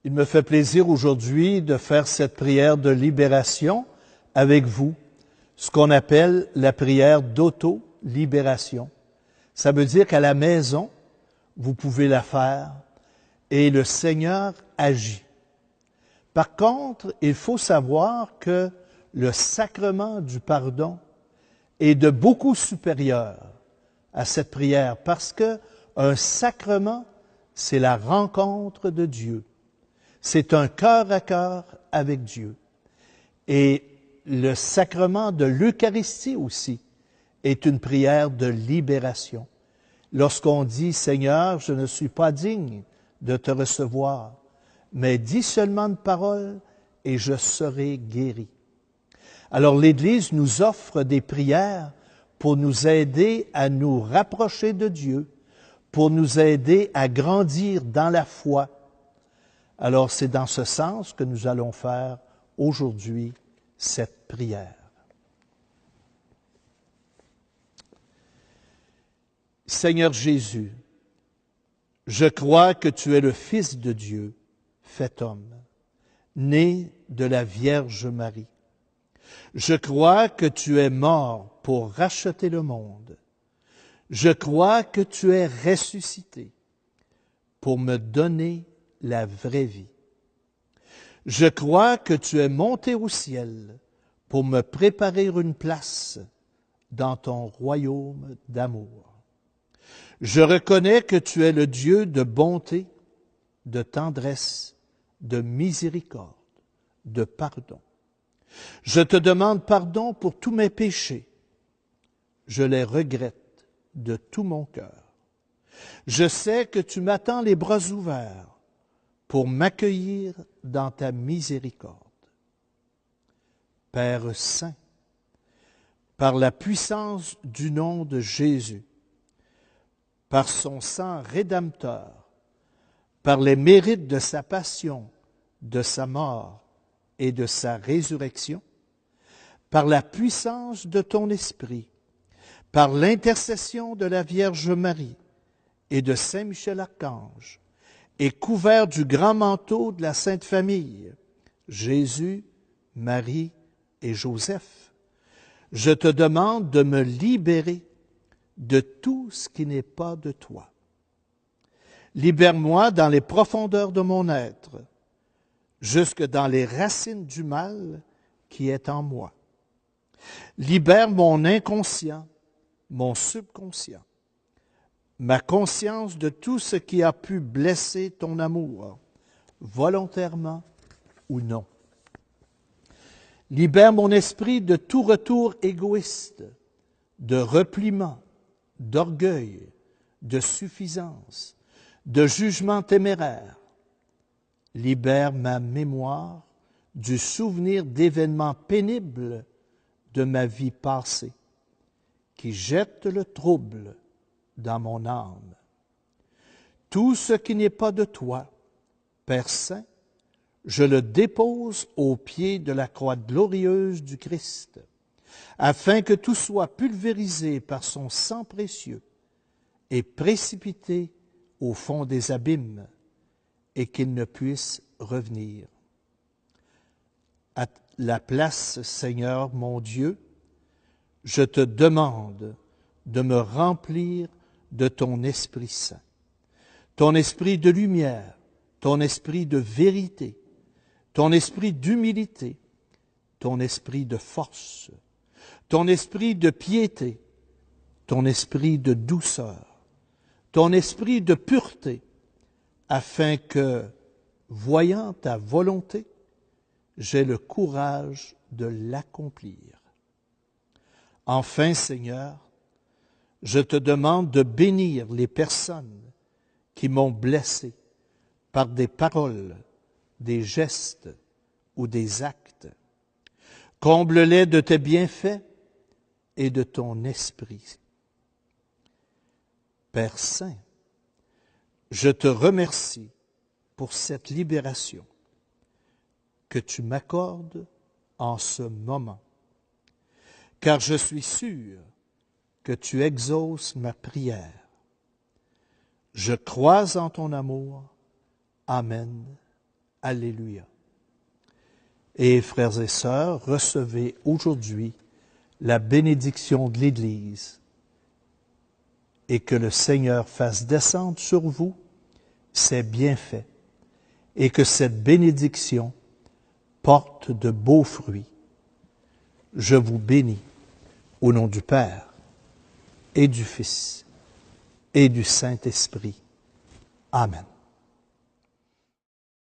Il me fait plaisir aujourd'hui de faire cette prière de libération avec vous, ce qu'on appelle la prière d'auto-libération. Ça veut dire qu'à la maison, vous pouvez la faire et le Seigneur agit. Par contre, il faut savoir que le sacrement du pardon est de beaucoup supérieur à cette prière parce que un sacrement, c'est la rencontre de Dieu. C'est un cœur à cœur avec Dieu. Et le sacrement de l'Eucharistie aussi est une prière de libération. Lorsqu'on dit « Seigneur, je ne suis pas digne de te recevoir, mais dis seulement une parole et je serai guéri. » Alors l'Église nous offre des prières pour nous aider à nous rapprocher de Dieu, pour nous aider à grandir dans la foi. Alors c'est dans ce sens que nous allons faire aujourd'hui cette prière. Seigneur Jésus, je crois que tu es le Fils de Dieu, fait homme, né de la Vierge Marie. Je crois que tu es mort pour racheter le monde. Je crois que tu es ressuscité pour me donner la vraie vie. Je crois que tu es monté au ciel pour me préparer une place dans ton royaume d'amour. Je reconnais que tu es le Dieu de bonté, de tendresse, de miséricorde, de pardon. Je te demande pardon pour tous mes péchés. Je les regrette de tout mon cœur. Je sais que tu m'attends les bras ouverts pour m'accueillir dans ta miséricorde. Père Saint, par la puissance du nom de Jésus, par son sang rédempteur, par les mérites de sa passion, de sa mort et de sa résurrection, par la puissance de ton esprit, par l'intercession de la Vierge Marie et de Saint Michel Archange, et couvert du grand manteau de la Sainte Famille, Jésus, Marie et Joseph, je te demande de me libérer de tout ce qui n'est pas de toi. Libère-moi dans les profondeurs de mon être, jusque dans les racines du mal qui est en moi. Libère mon inconscient, mon subconscient, ma conscience de tout ce qui a pu blesser ton amour, volontairement ou non. Libère mon esprit de tout retour égoïste, de repliement, d'orgueil, de suffisance, de jugement téméraire. Libère ma mémoire du souvenir d'événements pénibles de ma vie passée, qui jettent le trouble dans mon âme. Tout ce qui n'est pas de toi, Père Saint, je le dépose aux pieds de la croix glorieuse du Christ, afin que tout soit pulvérisé par son sang précieux et précipité au fond des abîmes, et qu'il ne puisse revenir. À la place, Seigneur mon Dieu, je te demande de me remplir de ton Esprit Saint, ton esprit de lumière, ton esprit de vérité, ton esprit d'humilité, ton esprit de force, ton esprit de piété, ton esprit de douceur, ton esprit de pureté, afin que, voyant ta volonté, j'ai le courage de l'accomplir. Enfin, Seigneur, je te demande de bénir les personnes qui m'ont blessé par des paroles, des gestes ou des actes. Comble-les de tes bienfaits et de ton esprit. Père Saint, je te remercie pour cette libération que tu m'accordes en ce moment, car je suis sûr que tu exauces ma prière. Je crois en ton amour. Amen. Alléluia. Et frères et sœurs, recevez aujourd'hui la bénédiction de l'Église et que le Seigneur fasse descendre sur vous ses bienfaits et que cette bénédiction porte de beaux fruits. Je vous bénis au nom du Père et du Fils et du Saint-Esprit. Amen.